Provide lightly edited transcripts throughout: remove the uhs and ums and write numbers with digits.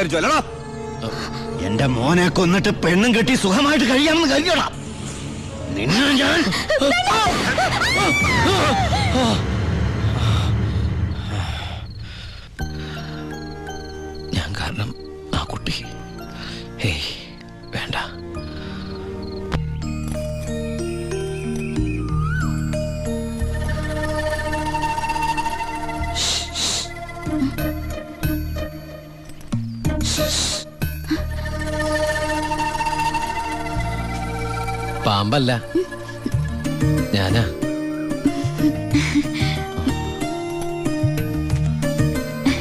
വിചാരിച്ചു അല്ലടാ? എന്റെ മോനെ കൊന്നിട്ട് പെണ്ണും കെട്ടി സുഖമായിട്ട് കഴിയാമെന്ന് കരുതിയോടാ നിന്നെ ഞാൻ. ഞാൻ കാരണം ആ കുട്ടി. ഹേയ് വേണ്ട. പാമ്പല്ല, ഞാനാ.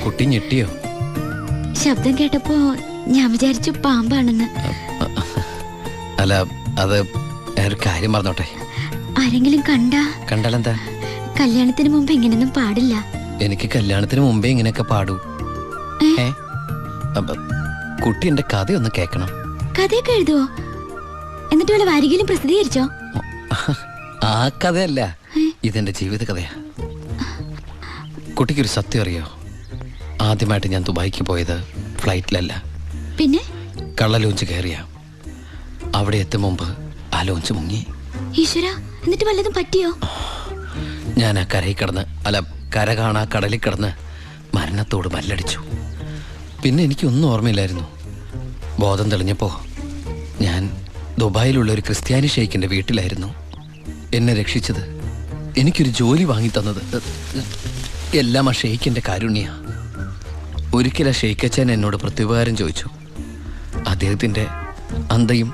കുട്ടി ഞെട്ടിയോ? ശബ്ദം കേട്ടപ്പോ ഞാൻ വിചാരിച്ചു പാമ്പാണെന്ന്. അല്ല, അത് ഒരു കാര്യം പറഞ്ഞോട്ടെ. ആരെങ്കിലും കണ്ടാലെന്താ? കല്യാണത്തിന് മുമ്പ് ഇങ്ങനെയൊന്നും പാടില്ല. എനിക്ക് കല്യാണത്തിന് മുമ്പേ ഇങ്ങനെയൊക്കെ പാടൂ. കുട്ടി എന്റെ കഥയൊന്ന് കേക്കണം. കഥയൊക്കെ എഴുതുവോ? എന്നിട്ട് വല്ല വാരികയിലും പ്രസിദ്ധീകരിച്ചോ? ആ കഥയല്ല, ഇതെന്റെ ജീവിത കഥയാ. കുട്ടിക്കൊരു സത്യം അറിയോ? ആദ്യമായിട്ട് ഞാൻ ദുബായിക്ക് പോയത് ഫ്ലൈറ്റിലല്ല, പിന്നെ കള്ള ലോഞ്ച് കയറിയ. അവിടെ എത്തും മുമ്പ് ആ ലോഞ്ച് മുങ്ങി. ഈശ്വര, എന്നിട്ട് വല്ലതും പറ്റിയോ? ഞാൻ ആ കരയിൽ കിടന്ന്, അല്ല കര കാണാ കടലിൽ കിടന്ന് മരണത്തോട് മല്ലടിച്ചു. പിന്നെ എനിക്കൊന്നും ഓർമ്മയില്ലായിരുന്നു. ബോധം തെളിഞ്ഞപ്പോ ഞാൻ ദുബായിലുള്ള ഒരു ക്രിസ്ത്യാനി ഷെയ്ഖിന്റെ വീട്ടിലായിരുന്നു. എന്നെ രക്ഷിച്ചത്, എനിക്കൊരു ജോലി വാങ്ങി തന്നത് എല്ലാം ആ ഷെയ്ഖിന്റെ കാരുണ്യ. ഒരിക്കൽ ആ ഷെയ്ഖച്ചൻ എന്നോട് പ്രത്യുപകാരം ചോദിച്ചു. അദ്ദേഹത്തിന്റെ അന്ധയും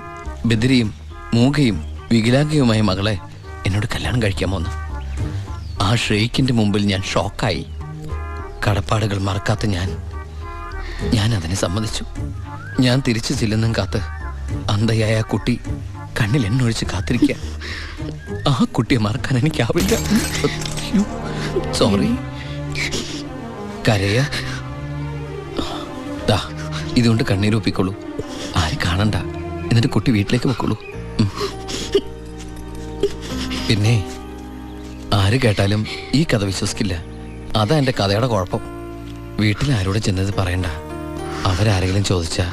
ബദിരിയും മൂകയും വികലാംഗയുമായ മകളെ എന്നോട് കല്യാണം കഴിക്കാമോന്ന്. ആ ഷെയ്ഖിന്റെ മുമ്പിൽ ഞാൻ ഷോക്കായി. കടപ്പാടുകൾ മറക്കാത്ത ഞാൻ അതിനെ സമ്മതിച്ചു. ഞാൻ തിരിച്ചു ചെല്ലുന്നും കാത്ത് അന്ധയായ ആ കുട്ടി കണ്ണിൽ എണ്ണൊഴിച്ച് കാത്തിരിക്കുക. ആ കുട്ടിയെ മറക്കാൻ എനിക്കാവില്ല. സോറി. കരയ ഇതുകൊണ്ട് കണ്ണീരൊപ്പിക്കോളൂ. ആരും കാണണ്ട. എന്നിട്ട് കുട്ടി വീട്ടിലേക്ക് വെക്കോളൂ. പിന്നെ ആര് കേട്ടാലും ഈ കഥ വിശ്വസിക്കില്ല. അതാ എന്റെ കഥയുടെ കുഴപ്പം. വീട്ടിൽ ആരോട് ചെന്നത് പറയണ്ട. അവരാരെങ്കിലും ചോദിച്ചാ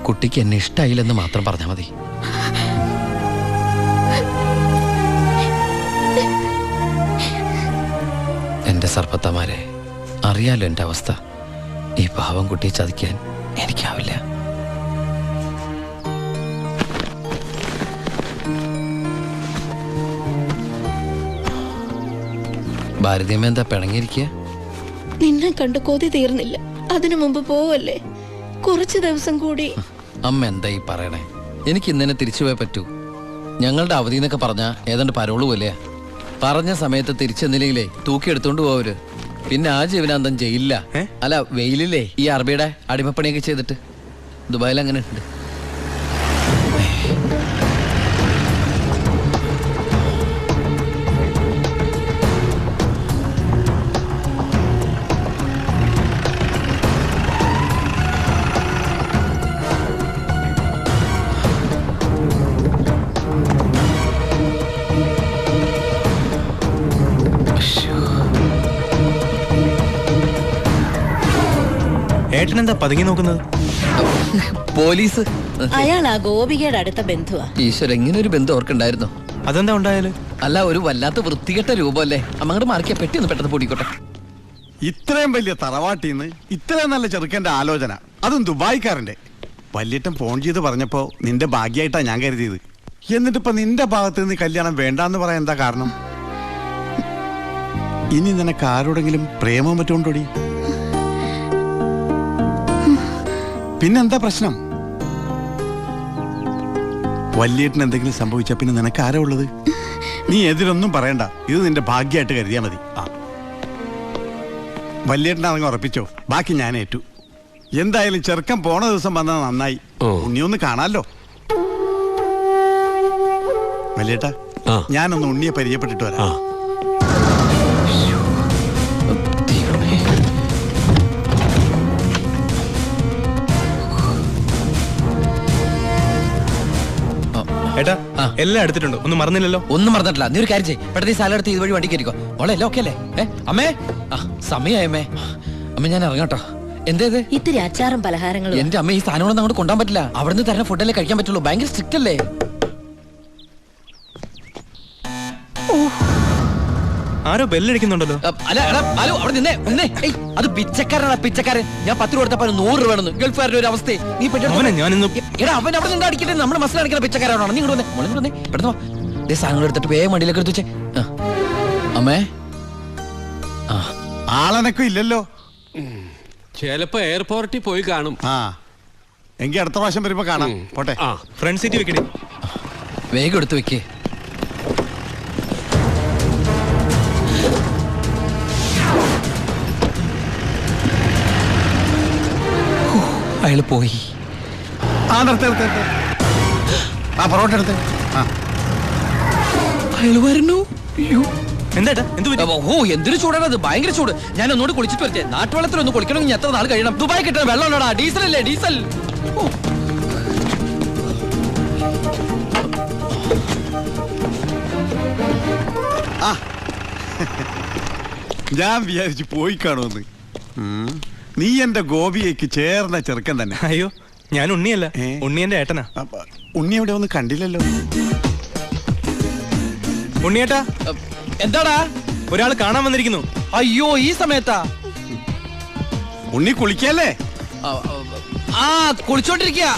കുട്ടിക്ക് എന്നെ ഇഷ്ടായില്ലെന്ന് മാത്രം പറഞ്ഞാൽ മതി. എന്റെ സർപ്പത്തമാരെ, അറിയാലോ എന്റെ അവസ്ഥ. ഈ പാവം കുട്ടിയെ ചതിക്കാൻ എനിക്കാവില്ല. ഭാരതീയമ്മ എന്താ പിണങ്ങിയിരിക്കുക? നിന്നെ കണ്ട് കൊതി തീർന്നില്ല. അതിനു മുമ്പ് പോവല്ലേ? കുറച്ചു ദിവസം കൂടി. അമ്മ എന്താ ഈ പറയണേ? എനിക്ക് ഇന്നെ തിരിച്ചു പോയേ പറ്റൂ. ഞങ്ങളുടെ അവധി എന്നൊക്കെ പറഞ്ഞ ഏതാണ്ട് പരോള് പോലെയാ. പറഞ്ഞ സമയത്ത് തിരിച്ചെന്നില്ലെങ്കിലേ തൂക്കിയെടുത്തോണ്ട് പോവര്. പിന്നെ ആ ജീവനാന്തം ജയിലില്ല. അല്ല, വെയിലില്ലേ ഈ അറബിയുടെ അടിമപ്പണിയൊക്കെ ചെയ്തിട്ട്. ദുബായിൽ അങ്ങനെ ഉണ്ട്. ഏട്ടനെന്താ പതുങ്ങി നോക്കുന്നത്? പോലീസ്. അയാൾ ആ ഗോപികയുടെ അടുത്ത ബന്ധുവാ. ഈശ്വര, ഇങ്ങനെ ഒരു ബന്ധം ഓർക്കുണ്ടായിരുന്നു. അതെന്താ ഉണ്ടായാല്? അല്ല, ഒരു വല്ലാത്ത വൃത്തികെട്ട രൂപമല്ലേ. അമ്മങ്ങോട്ട് മാറിക്കാ. പെട്ടി ഒന്ന് പെട്ടെന്ന് പൊടിക്കോട്ടെ. ഇത്രയും വലിയ തറവാട്ടിന്ന് ഇത്രയും നല്ല ചെറുക്കന്റെ ആലോചന, അതും ദുബായിക്കാരന്റെ. വല്യേട്ടൻ ഫോൺ ചെയ്ത് പറഞ്ഞപ്പോ നിന്റെ ഭാഗ്യമായിട്ടാ ഞാൻ കരുതിയത്. എന്നിട്ടിപ്പോ നിന്റെ ഭാഗത്ത് നിന്ന് കല്യാണം വേണ്ടാന്ന് പറയാൻ എന്താ കാരണം? ഇനി നിനക്ക് ആരോടെങ്കിലും പ്രേമം പറ്റുകൊണ്ടോടി? പിന്നെന്താ പ്രശ്നം? വല്യേട്ടന് എന്തെങ്കിലും സംഭവിച്ചാ പിന്നെ നിനക്ക് ആരാ ഉള്ളത്? നീ എതിരൊന്നും പറയണ്ട. ഇത് നിന്റെ ഭാഗ്യമായിട്ട് കരുതിയാ മതി. വല്യേട്ടനാണെങ്കിൽ ഉറപ്പിച്ചോ, ബാക്കി ഞാൻ ഏറ്റു. എന്തായാലും ചെറുക്കൻ പോണ ദിവസം വന്നത് നന്നായി. ഉണ്ണിയൊന്ന് കാണാലോ. വല്യേട്ടാ, ഞാനൊന്ന് ഉണ്ണിയെ പരിചയപ്പെട്ടിട്ട് വരാം. ഏട്ടാ, എല്ലാം എടുത്തിട്ടുണ്ടോ? ഒന്നും മറന്നില്ലല്ലോ? ഒന്നും മറന്നിട്ടില്ല. നീ ഒരു കാര്യം ചെയ്യ്, പെട്ടെന്ന് ഈ സ്ഥലം എടുത്ത് ഇതുവഴി വണ്ടി കയറിക്കോ. മോളെ എല്ലാം ഓക്കെ അല്ലേ? അമ്മേ, സമയമായമ്മേ. അമ്മ ഞാൻ ഇറങ്ങട്ടോ. എന്തേത്? ഇത്തിരി അച്ചാറും പലഹാരങ്ങളും. എന്റെ അമ്മ ഈ സാധനങ്ങളൊന്നും അങ്ങോട്ട് കൊണ്ടാൻ പറ്റില്ല. അവിടുന്ന് തരുന്ന ഫുഡല്ലേ കഴിക്കാൻ പറ്റുള്ളൂ. ഭയങ്കര സ്ട്രിക്റ്റ് അല്ലേ? ആരോ ബെല്ലടിക്കുന്നുണ്ടല്ലോ. അല്ല എടാ, ഹലോ അവിടെ നിന്നേ നിന്നേ. ഏയ്, അത് പിച്ചക്കാരനാ പിച്ചക്കാരൻ. ഞാൻ 10 രൂപ കൊടുത്തപ്പോ 100 രൂപ വേണമെന്ന്. ഗൾഫുകാരുടെ ഒരു അവസ്ഥ നീ അവനെ ഞാനിന്ന് എടാ അവൻ അവിടെ നിന്ന് അടിക്കട്ടെ. നമ്മൾ മസിൽ അടിക്കുന്ന പിച്ചക്കാരാണോ? നീ ഇങ്ങോട്ട് വന്നേ, മോളിങ്ങോട്ട് വന്നേ, പെട്ടെന്ന് വാ. ദേ സാധനങ്ങൾ എടുത്തിട്ട് വേഗം വണ്ടിയിലേക്ക് എടുത്ത് വെച്ചേ. അമ്മേ ആ ആളെനക്കും ഇല്ലല്ലോ. ചിലപ്പോ എയർപോർട്ടിൽ പോയി കാണും. ആ എങ്കി അടുത്ത പ്രാവശ്യം വരുമ്പോ കാണാം. പോട്ടെ. ആ ഫ്രണ്ട് സീറ്റ് വെക്കണേ. വേഗം എടുത്ത് വെക്കേ. അയാള് പോയി. ആ നിർത്ത്. ആ പൊറോട്ട എടുത്ത്. ആ അയാള് വരുന്നു. അയ്യോ എന്താ എന്ത് പറ്റി? ഓ എന്തൊരു ചൂടാണ് അത്. ഭയങ്കര ചൂട്. ഞാൻ ഒന്നുകൂടി കുളിച്ചിട്ട് വരട്ടെ. നാട്ടുവെള്ളത്തിൽ ഒന്ന് കുളിക്കണമെങ്കിൽ എത്ര നാൾ കഴിയണം? ദുബായ് കിട്ടുന്ന വെള്ളം ഉണ്ടോടാ? ഡീസൽ അല്ലേ? ഡീസൽ. ആ ഞാൻ വിചാരിച്ചു പോയി കാണുമെന്ന്. നീ എന്റെ ഗോപിയേക്ക് ചേർന്ന ചെറുക്കൻ തന്നെ. അയ്യോ ഞാൻ ഉണ്ണിയല്ല, ഏ? ഉണ്ണി എന്റെ ഏട്ടനാ. ഉണ്ണി എവിടെ ഒന്നും കണ്ടില്ലല്ലോ. ഉണ്ണിയേട്ടാ, എന്താടാ? ഒരാൾ കാണാൻ വന്നിരിക്കുന്നു. അയ്യോ ഈ സമയത്താ? ഉണ്ണി കുളിക്കല്ലേ? ആ കുളിച്ചോണ്ടിരിക്കുക.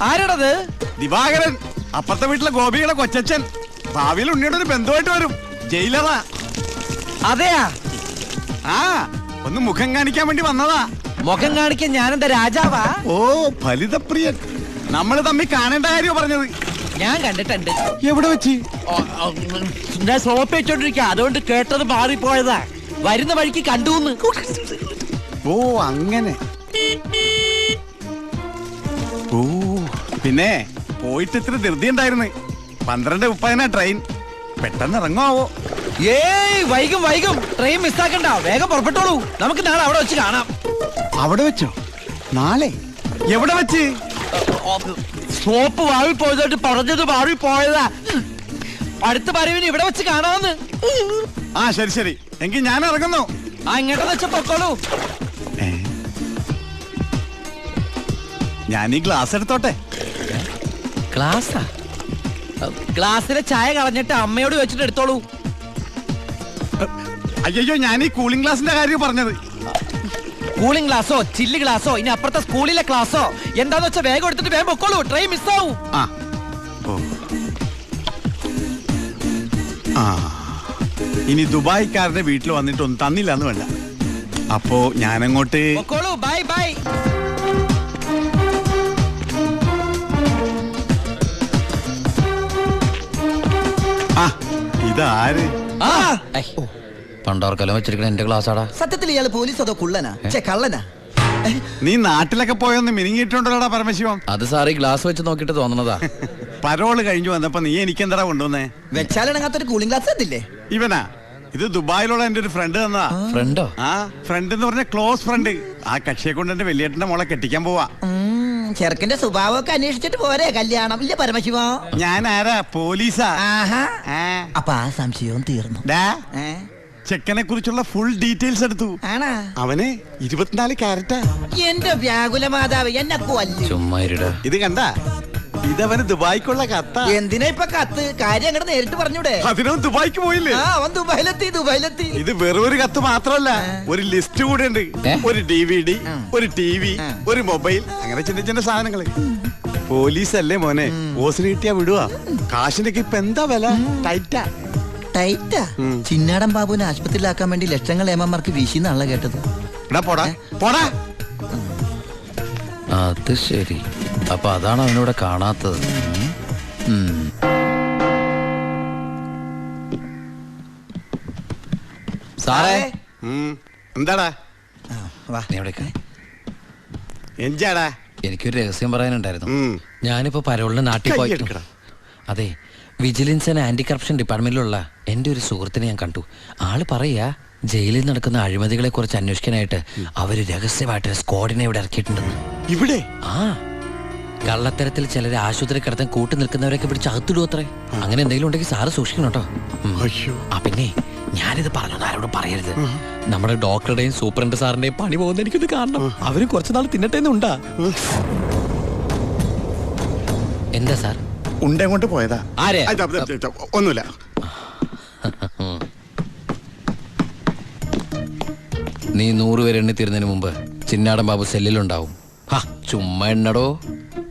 ആരാടത്? ദിവാകരൻ, അപ്പുറത്തെ വീട്ടിലെ ഗോപിയുടെ കൊച്ചച്ഛൻ. ഭാവിയിൽ ഉണ്ണിയുടെ ഒരു ബന്ധുവായിട്ട് വരും. ജയിലറാ. അതെയാ? ആ ഒന്ന് മുഖം കാണിക്കാൻ വേണ്ടി വന്നതാ. മുഖം കാണിക്കാൻ ഞാനെന്താ രാജാവാ? ഓ ഫലിതപ്രിയൻ. നമ്മൾ തമ്മിൽ കാണേണ്ട കാര്യം പറഞ്ഞത്. ഞാൻ കണ്ടിട്ടുണ്ട്. എവിടെ വെച്ച്? ഞാൻ സോപ്പ് വെച്ചോണ്ടിരിക്കുക, അതുകൊണ്ട് കേട്ടത് മാറിപ്പോയതാ. വരുന്ന വഴിക്ക് കണ്ടുന്ന്. ഓ അങ്ങനെ. ഓ പിന്നെ പോയിട്ട് ഇത്ര ധൃതി ഉണ്ടായിരുന്നു. 12:30 ട്രെയിൻ. പെട്ടെന്ന് ഇറങ്ങുമാവോ? ഏയ് വൈകും. ട്രെയിൻ മിസ്സാക്കണ്ട. വേഗം പുറപ്പെട്ടോളൂ. നമുക്ക് നാളെ അവിടെ വെച്ച് കാണാം. അവിടെ വെച്ചോ? നാളെ എവിടെ വെച്ച്? സോപ്പ് വാങ്ങി പോയതായിട്ട് പറഞ്ഞത് മാറിപ്പോയതാ. അടുത്ത വരവിന് ഇവിടെ വെച്ച് കാണാമെന്ന്. ആ ശരി എങ്കിൽ ഞാൻ ഇറങ്ങുന്നു. ആ ഇങ്ങോട്ടെന്ന് വെച്ച പൊക്കോളൂ. ഞാൻ ഈ ഗ്ലാസ് എടുത്തോട്ടെ. ഗ്ലാസാ? ഗ്ലാസ്സിലെ ചായ കളഞ്ഞിട്ട് അമ്മയോട് വെച്ചിട്ട് എടുത്തോളൂ. അയ്യോ ഞാൻ ഈ കൂളിംഗ് ഗ്ലാസിന്റെ കാര്യം പറഞ്ഞത്. കൂളിംഗ് ഗ്ലാസോ ചില്ല് ഗ്ലാസോ ഇനി അപ്പുറത്തെ സ്കൂളിലെ ക്ലാസ്സോ എന്താന്ന് വെച്ചാൽ വേഗം എടുത്തിട്ട് വേഗം പൊക്കോളൂ. ട്രെയിൻ മിസ്സാവും. ആ ഓ ആ ഇനി ദുബായിക്കാരന്റെ വീട്ടിൽ വന്നിട്ടൊന്നും തന്നില്ല എന്ന് വേണ്ട. അപ്പോ ഞാനങ്ങോട്ട് പൊക്കോളൂ. ബൈ. ആ ഇതാര്? പണ്ടോർക്കലം വെച്ചിരിക്കണ എന്റെ ക്ലാസ് ആടാ. സത്യത്തിൽ ഇയാള് പോലീസ് അതോ കുള്ളനാ? കള്ളനാ? നീ നാട്ടിലൊക്കെ പോയൊന്ന് മിനിങ്ങിയിട്ടുണ്ടല്ലോടാ പരമശിവം. അത് സാറി ഗ്ലാസ് വെച്ച് നോക്കിട്ട് തോന്നണതാ. പരോള് കഴിഞ്ഞു വന്നപ്പോ നീ എനിക്കെന്താ കൊണ്ടുവന്നേ? വെച്ചാലിണങ്ങാത്തൊരു കൂളിംഗ് ഗ്ലാസ് അതില്ലേ? ഇവനാ? ഇത് ദുബായിലുള്ള എന്റെ ഒരു ഫ്രണ്ട് തന്നതാ. ഫ്രണ്ടോ? ആ ഫ്രണ്ട് എന്ന് പറഞ്ഞ ക്ലോസ് ഫ്രണ്ട്. ആ കക്ഷിയെ കൊണ്ട് എന്റെ വലിയേട്ടന്റെ മോളെ കെട്ടിക്കാൻ പോവാ. ചെറുക്കന്റെ സ്വഭാവമൊക്കെ അന്വേഷിച്ചിട്ട് പോരെ കല്യാണം? ഇല്ല പരമശിവ. ഞാൻ ആരാ? പോലീസാ. ആഹാ. ആ. അപ്പൊ ആ സംശയവും തീർന്നു. ഡാ, ഏ? ചെക്കനെ കുറിച്ചുള്ള ഫുൾ ഡീറ്റെയിൽസ് എടുത്തു. ആണാ? അവന് 24 ക്യാരറ്റാ. എന്റെ വ്യാകുല മാതാവ് എന്നെ കൊല്ലും. ചുമ്മാ ഇരുടാ. ഇത് കണ്ട? ഇതവന് ദുബായിക്കുള്ള കത്ത. എന്തിനാ ഇപ്പൊ കത്ത്? കാര്യം അങ്ങോട്ട് നേരിട്ട് പറഞ്ഞൂടെ? അതിനും ദുബായിക്ക് പോയില്ലേ? ആ അവൻ ദുബായിലെത്തി. ഇത് വെറും ഒരു കത്ത് മാത്രമല്ല, ഒരു ലിസ്റ്റ് കൂടെ ഉണ്ട്. ഒരു DVD, ഒരു TV, ഒരു മൊബൈൽ, അങ്ങനെ ചിന്ന സാധനങ്ങള്. പോലീസല്ലേ മോനെ, ഓസിന് കിട്ടിയാ വിടുവാ. കാശിനൊക്കെ ഇപ്പൊ എന്താ വില? ടൈറ്റാ. ചിന്നാടൻ ബാബുവിനെ ആശുപത്രിയിലാക്കാൻ വേണ്ടി ലക്ഷങ്ങൾ ഏമാർക്ക് വീശിന്നാണല്ലോ കേട്ടത്. പോടാ. അത് ശരി. അപ്പൊ അതാണ് അവനോട് കാണാത്തത്. സാറേ എന്താടാ? നീ എവിടേക്കാ? എഞ്ചാടാ? എനിക്കൊരു രഹസ്യം പറയാനുണ്ടായിരുന്നു. ഉം. ഞാനിപ്പോ പരോളിന് നാട്ടിൽ പോയി. കയ്യെടുക്കടാ. അതെ, വിജിലൻസ് ആൻഡ് ആന്റി കറപ്ഷൻ ഡിപ്പാർട്ട്മെന്റിലുള്ള എൻ്റെ ഒരു സുഹൃത്തിനെ ഞാൻ കണ്ടു. ആള് പറയാ ജയിലിൽ നടക്കുന്ന അഴിമതികളെ കുറിച്ച് അന്വേഷിക്കാനായിട്ട് അവര് രഹസ്യമായിട്ട് സ്ക്വാഡിനെ ഇവിടെ ഇറക്കിയിട്ടുണ്ടെന്ന്. ഇവിടെ? ആ കള്ളത്തരത്തിൽ ചിലരെ ആശുപത്രി കിടത്താൻ കൂട്ടി നിൽക്കുന്നവരൊക്കെ പിടിച്ച് അകത്തിടും അത്രേ. അങ്ങനെ എന്തെങ്കിലും ഉണ്ടെങ്കിൽ സാറ് സൂക്ഷിക്കണം കേട്ടോ. അയ്യോ. ആ പിന്നെ ഞാനിത് പറഞ്ഞു ആരോടും പറയരുത്. നമ്മുടെ ഡോക്ടറുടെയും സൂപ്രണ്ട് സാറിന്റെയും പണി പോകുന്ന എനിക്കിത് കാണണം. അവരും കുറച്ചു നാൾ തിന്നട്ടേന്നുണ്ടാ. എന്താ സാർ? ഉണ്ടേ കൊണ്ട് പോയതാ. ആരെ? ഒന്നുമില്ല. നീ 100 പേര് എണ്ണി തീരുന്നതിന് മുമ്പ് ചിന്നാടൻ ബാബു സെല്ലിലുണ്ടാവും. ചുമ്മാ എണ്ണടോ.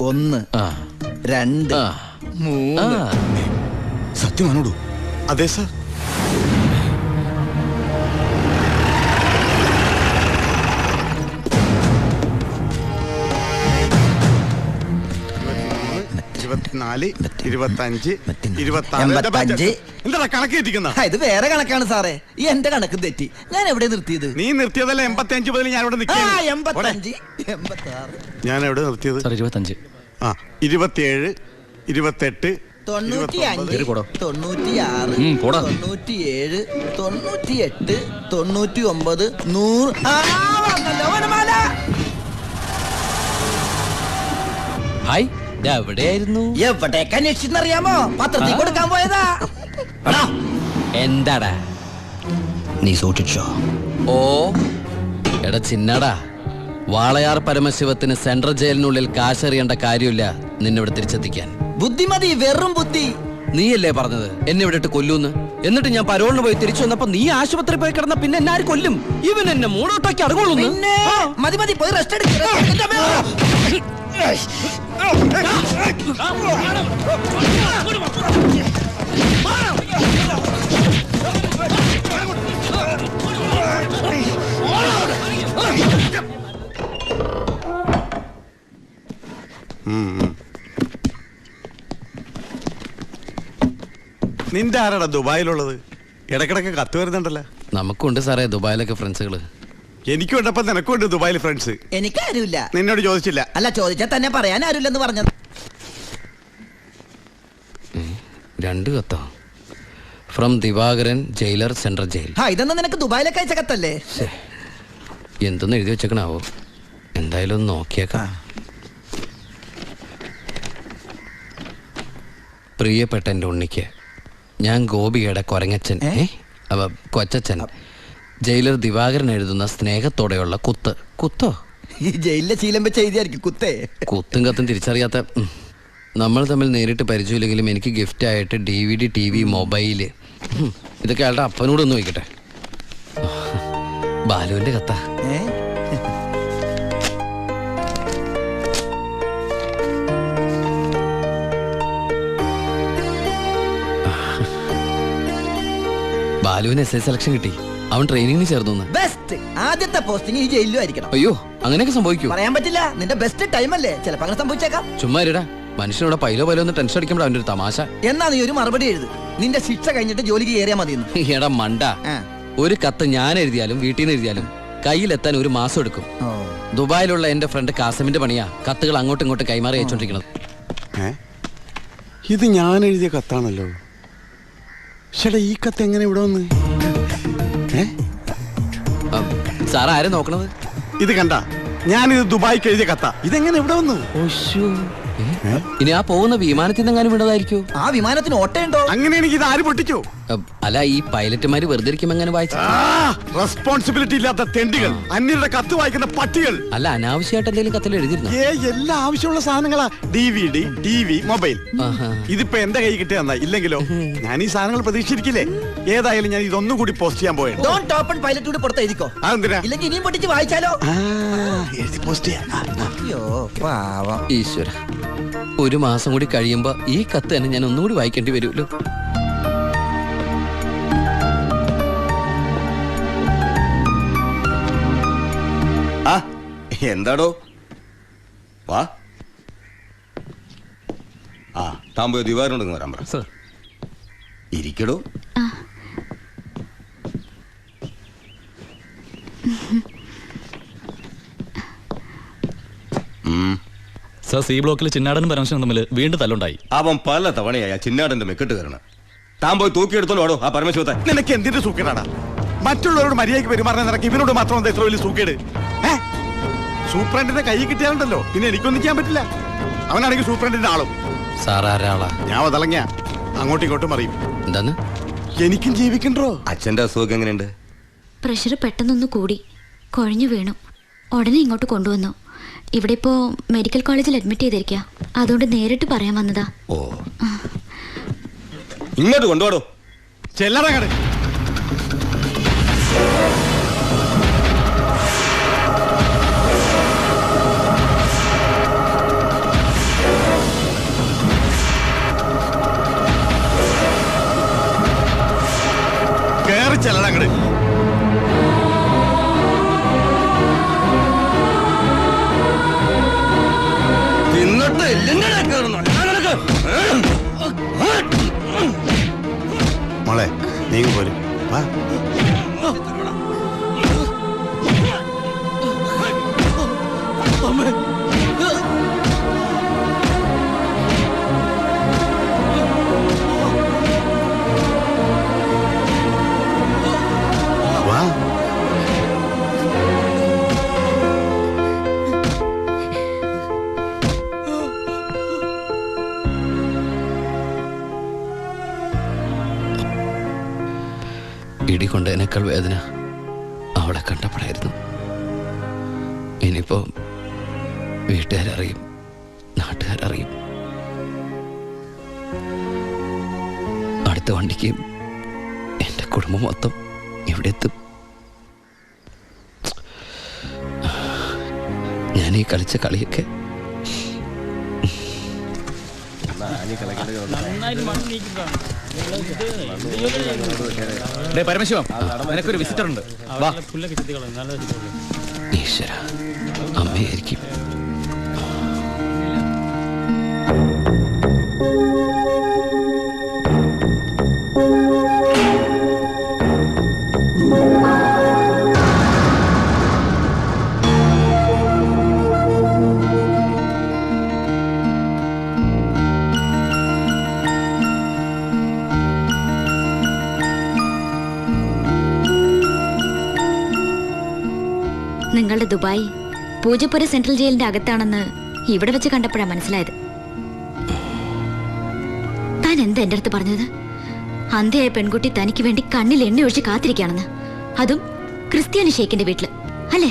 1 2 3. സത്യമാണോടൂ? അതെ സാർ. എന്താ കണക്ക് തെറ്റിക്കുന്ന? ഇത് വേറെ കണക്കാണ് സാറേ. ഈ എന്റെ കണക്ക് തെറ്റി. ഞാൻ എവിടെ നിർത്തിയത്? നീ നിർത്തിയതല്ല 85 മുതൽ ഞാൻ ഇവിടെ 85 86. ഞാൻ എവിടെ നിർത്തിയത്? 25. 27 28 95 പോടോ. 96 പോടാ. 97 98 99 100. വന്നല്ലോ വനമാല. ഹായ്, എവിടെയായിരുന്നു? എവിടേക്ക് അന്വേഷിച്ചെന്നറിയാമോ? പത്രത്തിൽ കൊടുക്കാൻ പോയതാ. എന്താടാ നീ സൂക്ഷിച്ചോ. ഓ എടാ ചിന്നടാ, വാളയാർ പരമശിവത്തിന് സെൻട്രൽ ജയിലിനുള്ളിൽ കാശറിയേണ്ട കാര്യമില്ല നിന്നിവിടെ തിരിച്ചെത്തിക്കാൻ. ബുദ്ധിമതി, വെറും ബുദ്ധി. നീയല്ലേ പറഞ്ഞത് എന്നെ ഇവിടെ ഇട്ട് കൊല്ലൂന്ന്? എന്നിട്ട് ഞാൻ പരോളിന് പോയി തിരിച്ചു വന്നപ്പോ നീ ആശുപത്രി പോയി കിടന്ന പിന്നെ എന്നെ ആര് കൊല്ലും? ഇവൻ എന്നെ മൂടോട്ടാക്കി അടങ്ങുള്ളൂ. പിന്നെ മതി മതി, പോയി റെസ്റ്റ് എടുക്ക. നിന്റെ ആരാടാ ദുബായിലുള്ളത്? ഇടക്കിടക്ക് കത്ത് വരുന്നുണ്ടല്ലോ. നമുക്കുണ്ട് സാറേ ദുബായിലൊക്കെ ഫ്രണ്ട്സുകള്. എനിക്കും ഉണ്ടപ്പോ നിനക്കുണ്ട് ദുബായിൽ ഫ്രണ്ട്സ്. എനിക്കാരുമില്ല. നിന്നോട് ചോദിച്ചില്ല. അല്ല, ചോദിച്ചാൽ തന്നെ പറയാൻ ആരുമില്ലെന്ന് പറഞ്ഞത്. 2 കത്തോ? From Divakaran, jailer, central jail. ഇതൊന്നും നിനക്ക് ദുബായിലൊക്കെ അയച്ച കത്തല്ലേ? എന്തൊന്ന് എഴുതി വെച്ചേക്കണാവോ? എന്തായാലും ഒന്ന് നോക്കിയേക്കാം. പ്രിയപ്പെട്ട എൻ്റെ ഉണ്ണിക്ക്, ഞാൻ ഗോപികയുടെ കൊരങ്ങച്ചൻ, കൊച്ചച്ചൻ, ജയിലർ ദിവാകരൻ എഴുതുന്ന സ്നേഹത്തോടെയുള്ള കുത്ത്. കുത്തോ? ഈ ജയിലിലെ ശീലം വെച്ച് എഴുതിയായിരിക്കും കുത്തേ. കുത്തും കത്തും തിരിച്ചറിയാത്ത നമ്മൾ തമ്മിൽ നേരിട്ട് പരിചയമില്ലെങ്കിലും എനിക്ക് ഗിഫ്റ്റ് ആയിട്ട് DVD, TV, മൊബൈല്, ഇതൊക്കെ അയാളുടെ അപ്പനോടൊന്ന് വയ്ക്കട്ടെ. ബാലുവിന്റെ കത്ത. ബാലുവിന് SS സെലക്ഷൻ കിട്ടി. അവൻ ട്രെയിനിങ്ങിന് ചേർന്നു. ബെസ്റ്റ്. ആദ്യത്തെ പോസ്റ്റിംഗ് ഈ ജയിലിലും ആയിരിക്കണം. അയ്യോ, അങ്ങനെയൊക്കെ സംഭവിക്കൂ? പറയാൻ പറ്റില്ല. നിന്റെ ബെസ്റ്റ് ടൈം അല്ലേ, ചിലപ്പോ അങ്ങനെ സംഭവിച്ചേക്കാം. ചുമ്മാ ഇരടാ, മനുഷ്യനോട് പൈലോ ഒന്ന് ടെൻഷൻ അടിക്കുമ്പോൾ അവൻ്റെ ഒരു തമാശ. എന്നാ നീ ഒരു മറുപടി എഴുത്. നിന്റെ ശിക്ഷ കഴിഞ്ഞിട്ട് ജോലിക്ക് കയറിയാ മതി. എടാ മണ്ട, ഒരു കത്ത് ഞാൻ എഴുതിയാലും വീട്ടിൽ നിന്ന് എഴുതിയാലും കയ്യിലെത്താൻ 1 മാസം എടുക്കും. ദുബായിലുള്ള എന്റെ ഫ്രണ്ട് കാസമിന്റെ പണിയാ കത്തുകൾ അങ്ങോട്ടും ഇങ്ങോട്ടും കൈമാറി അയച്ചോണ്ടിരിക്കുന്നത്. ഇത് ഞാൻ എഴുതിയ കത്താണല്ലോ. ചേട്ടാ, ഈ കത്ത് എങ്ങനെ ഇവിടെ വന്ന്? സാർ ആരെ നോക്കണത്? ഇത് കണ്ട, ഞാനിത് ദുബായിക്ക് എഴുതിയ കത്ത. ഇതെങ്ങനെ ഇവിടെ വന്നു? ഇനി ആ പോകുന്ന വിമാനത്തിൽ നിന്നെങ്ങാനും വിടതായിരിക്കോ? ആ വിമാനത്തിന് ഓട്ടയുണ്ടോ? അങ്ങനെയാണെങ്കിൽ ഇത് ആര് പൊട്ടിച്ചോ? അല്ല, ഈ പൈലറ്റുമാര് വെറുതെ ഇരിക്കും എങ്ങനെ വായിച്ചു? റെസ്പോൺസിബിലിറ്റി ഇല്ലാത്ത തെണ്ടികൾ, അന്യരുടെ കത്ത് വായിക്കുന്ന പട്ടികൾ. അല്ല, അനാവശ്യമായിട്ട് എന്തെങ്കിലും കത്തിൽ എഴുതിയിരുന്നു? എല്ലാ ആവശ്യമുള്ള സാധനങ്ങളാ. DVD, TV, mobile. ഇതിപ്പോ എന്റെ കൈ കിട്ടിയ ഇല്ലെങ്കിലോ ഞാൻ ഈ സാധനങ്ങൾ പ്രതീക്ഷിച്ചിരിക്കില്ലേ? ഏതായാലും ഞാൻ ഇതൊന്നും കൂടി പോസ്റ്റ് ചെയ്യാൻ പോയത്. പൈലറ്റ് പുറത്ത് എഴുതിക്കോ. അതെന്തിനാ? ഇല്ലെങ്കിൽ ഇനിയും പൊട്ടിച്ച് വായിച്ചാലോ? പോസ്റ്റ് ചെയ്യാം. ഈശ്വര, 1 മാസം കൂടി കഴിയുമ്പോ ഈ കത്ത് തന്നെ ഞാൻ ഒന്നുകൂടി വായിക്കേണ്ടി വരുമല്ലോ. എന്താടോ? വാ. താൻ പോയി ദിവാകരനോട് വരാൻ പറ. ഇരിക്കടോ. സർ, C ബ്ലോക്കിൽ ചിന്നാടനും പരമശിവനും തമ്മിൽ വീണ്ടും തല്ലുണ്ടായി. അവൻ പല തവണയായ ചിന്നാടന്റെ മെക്കെട്ട് കയറണം. താൻ പോയി തൂക്കിയെടുത്തോളൂ ആടോ ആ പരമശിവത്തെ. നിനക്ക് എന്തിന്റെ സൂക്കേടാടാ? മറ്റുള്ളവരോട് മര്യാദയ്ക്ക് പെരുമാറുന്ന നിനക്ക് ഇവനോട് മാത്രം എന്താ ഇത്ര വലിയ സൂക്കേട്? സൂപ്രണ്ടിന്റെ കൈ കിട്ടിയാലുണ്ടല്ലോ പിന്നെ എനിക്കൊന്നും ചെയ്യാൻ പറ്റില്ല. അവനാണെങ്കിൽ സൂപ്രണ്ടിന്റെ ആളും. സാറാരാളാ? ഞാൻ വതളങ്ങിയ അങ്ങോട്ടും ഇങ്ങോട്ടും അറിയും. എന്താന്ന്? എനിക്കും ജീവിക്കണ്ടോ? അച്ഛന്റെ അസുഖം എങ്ങനെയുണ്ട്? പ്രഷർ പെട്ടെന്നൊന്ന് കൂടി കുഴഞ്ഞു വീണു. ഉടനെ ഇങ്ങോട്ട് കൊണ്ടുവന്നു. ഇവിടെ ഇപ്പോ മെഡിക്കൽ കോളേജിൽ അഡ്മിറ്റ് ചെയ്തിരിക്കുക. അതുകൊണ്ട് നേരിട്ട് പറയാൻ വന്നതാ. ഓ, ഇങ്ങോട്ട് കൊണ്ടുപോടോ. ചെല്ലറങ്ങട്. കേറി ചെല്ലറങ്ങട്. തിന്നിട്ട് എല്ലിങ്ങനെ കയറുന്നു. മോളെ നീ പോരും. വാ. വാ. ഇടി കൊണ്ടതിനേക്കാൾ വേദന അവളെ കണ്ടപ്പോഴായിരുന്നു. ഇനിയിപ്പോ വീട്ടുകാരറിയും, നാട്ടുകാരറിയും. അടുത്ത വണ്ടിക്ക് എൻ്റെ കുടുംബം മൊത്തം ഇവിടെ എത്തും. ഞാൻ ഈ കളിച്ച കളിയൊക്കെ പരമശിവം, നിനക്കൊരു വിസിറ്റർ ഉണ്ട്. വാ. ഈശ്വര, അമ്മയായിരിക്കും. നിങ്ങളുടെ ദുബായ് പൂജപ്പുര സെൻട്രൽ ജയിലിന്റെ അകത്താണെന്ന് ഇവിടെ വെച്ച് കണ്ടപ്പോഴാണ് മനസ്സിലായത്. താൻ എന്താ എന്റെ അടുത്ത് പറഞ്ഞത്? അന്ധയായ പെൺകുട്ടി തനിക്ക് വേണ്ടി കണ്ണിൽ എണ്ണ ഒഴിച്ച് കാത്തിരിക്കുകയാണെന്ന്. അതും ക്രിസ്ത്യാനി ഷേഖിന്റെ വീട്ടില്, അല്ലേ?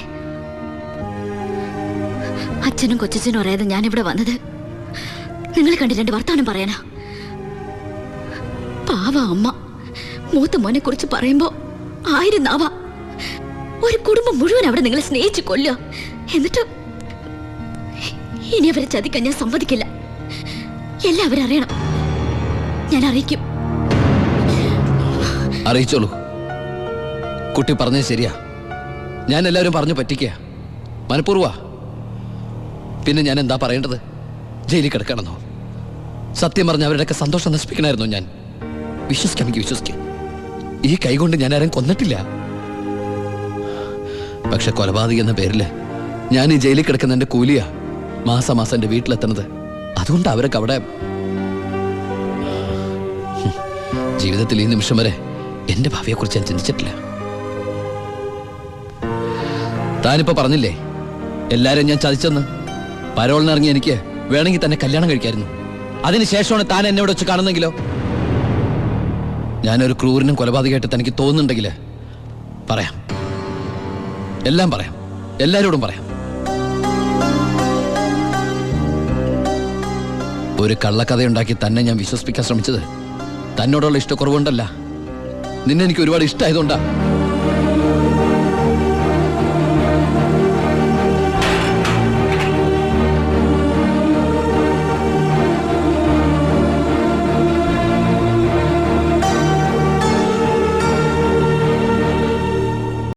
അച്ഛനും കൊച്ചച്ഛനും അറിയാതെ ഞാനിവിടെ വന്നത് നിങ്ങൾ കണ്ട് രണ്ട് വർത്താനം പറയാനാ. പാവ അമ്മ മൂത്ത മോനെ കുറിച്ച് പറയുമ്പോ 1000 നാവാ. ഒരു കുടുംബം മുഴുവൻ അവിടെ നിങ്ങളെ സ്നേഹിച്ചു കൊല്ലുക. എന്നിട്ട് ഇനി അവരെ ചതിക്കാൻ ഞാൻ സമ്മതിക്കില്ല. എല്ലാവരും അറിയണം. ഞാൻ അറിയിക്കും. അറിയിച്ചോളൂ. കുട്ടി പറഞ്ഞത് ശരിയാ. ഞാൻ എല്ലാവരും പറഞ്ഞു പറ്റിക്കുക, മനഃപൂർവ്വ. പിന്നെ ഞാൻ എന്താ പറയേണ്ടത്? ജയിലിൽ കിടക്കണമെന്നോ? സത്യം പറഞ്ഞ അവരുടെയൊക്കെ സന്തോഷം നശിപ്പിക്കണമായിരുന്നോ ഞാൻ? വിശ്വസിക്കാം, എനിക്ക് വിശ്വസിക്കാം. ഈ കൈകൊണ്ട് ഞാൻ ആരും കൊന്നിട്ടില്ല. പക്ഷെ കൊലപാതകം എന്ന പേരില് ഞാൻ ഈ ജയിലിൽ കിടക്കുന്ന എൻ്റെ കൂലിയാ മാസം മാസം എൻ്റെ വീട്ടിലെത്തുന്നത്. അതുകൊണ്ട് അവരൊക്കെ അവിടെ ജീവിതത്തിൽ ഈ നിമിഷം വരെ എൻ്റെ ഭാവിയെക്കുറിച്ച് ഞാൻ ചിന്തിച്ചിട്ടില്ല. താനിപ്പോ പറഞ്ഞില്ലേ എല്ലാരും ഞാൻ ചതിച്ചെന്ന്? പരോളിനിറങ്ങി എനിക്ക് വേണമെങ്കിൽ തന്നെ കല്യാണം കഴിക്കായിരുന്നു. അതിനുശേഷമാണ് താൻ എന്നെ ഇവിടെ വെച്ച് കാണുന്നെങ്കിലോ? ഞാനൊരു ക്രൂരനും കൊലപാതകമായിട്ട് തനിക്ക് തോന്നുന്നുണ്ടെങ്കിൽ പറയാം, എല്ലാം പറയാം, എല്ലാരോടും പറയാം. ഒരു കള്ളക്കഥയുണ്ടാക്കി തന്നെ ഞാൻ വിശ്വസിപ്പിക്കാൻ ശ്രമിച്ചത് തന്നോടുള്ള ഇഷ്ടക്കുറവുണ്ടല്ല, നിന്നെ എനിക്ക് ഒരുപാട് ഇഷ്ടമായതുകൊണ്ടാ.